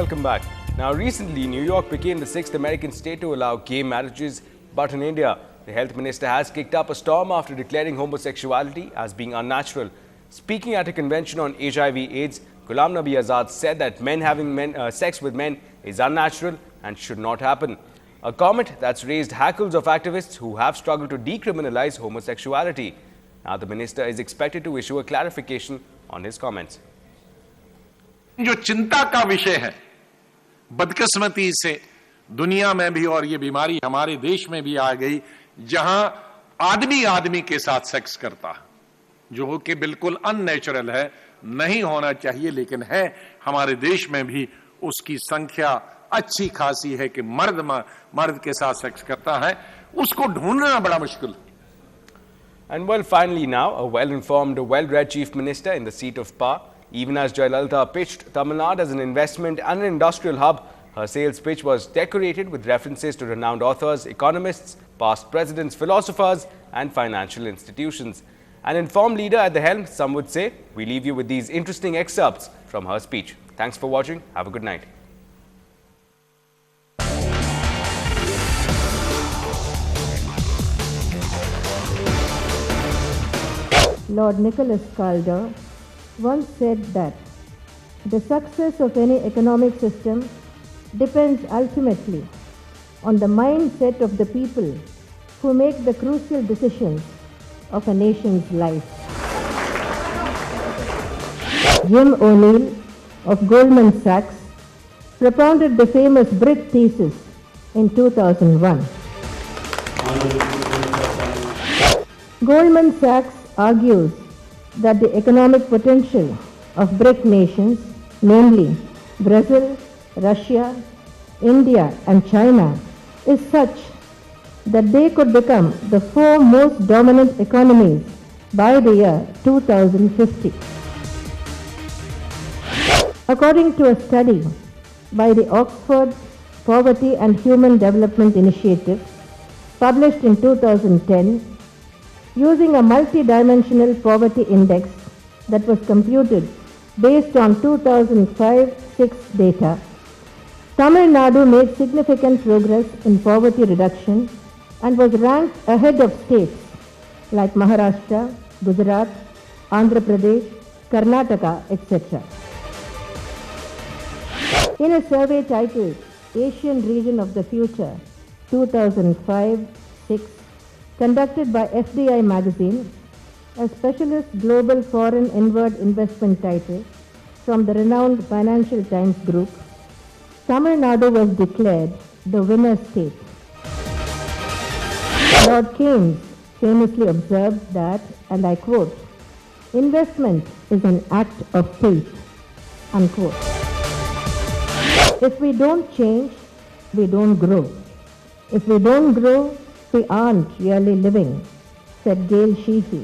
Welcome back. Now, recently, New York became the 6th American state to allow gay marriages, but in India, the health minister has kicked up a storm after declaring homosexuality as being unnatural. Speaking at a convention on HIV/AIDS, Ghulam Nabi Azad said that men having sex with men is unnatural and should not happen. A comment that's raised hackles of activists who have struggled to decriminalize homosexuality. Now, the minister is expected to issue a clarification on his comments. जो चिंता का विषय है, बदकिस्मती से दुनिया में भी और ये बीमारी हमारे देश में भी आ गई, जहां आदमी आदमी के साथ सेक्स करता है, जो कि बिल्कुल अननेचुरल है, नहीं होना चाहिए, लेकिन है हमारे देश में भी उसकी संख्या अच्छी खासी है कि मर्द के साथ सेक्स करता है, उसको ढूंढना बड़ा मुश्किल है. And well, finally now, a well-informed, well-read chief minister in the seat of power. Even as Jayalalitha pitched Tamil Nadu as an investment and an industrial hub, her sales pitch was decorated with references to renowned authors, economists, past presidents, philosophers and financial institutions. An informed leader at the helm, some would say. We leave you with these interesting excerpts from her speech. Thanks for watching. Have a good night. Lord Nicholas Calder once said that the success of any economic system depends ultimately on the mindset of the people who make the crucial decisions of a nation's life. Jim O'Neill of Goldman Sachs propounded the famous BRIC thesis in 2001. Goldman Sachs argues that the economic potential of BRIC nations, namely Brazil, Russia, India and China, is such that they could become the 4 most dominant economies by the year 2050. According to a study by the Oxford Poverty and Human Development Initiative, published in 2010, using a multi-dimensional poverty index that was computed based on 2005-06 data, Tamil Nadu made significant progress in poverty reduction and was ranked ahead of states like Maharashtra, Gujarat, Andhra Pradesh, Karnataka, etc. In a survey titled Asian Region of the Future 2005-06, conducted by FDI magazine, a specialist global foreign inward investment title from the renowned Financial Times Group, Tamil Nadu was declared the winner state. Lord Keynes famously observed that, and I quote, "Investment is an act of faith," unquote. If we don't change, we don't grow. If we don't grow, we aren't really living, said Gail Sheehy.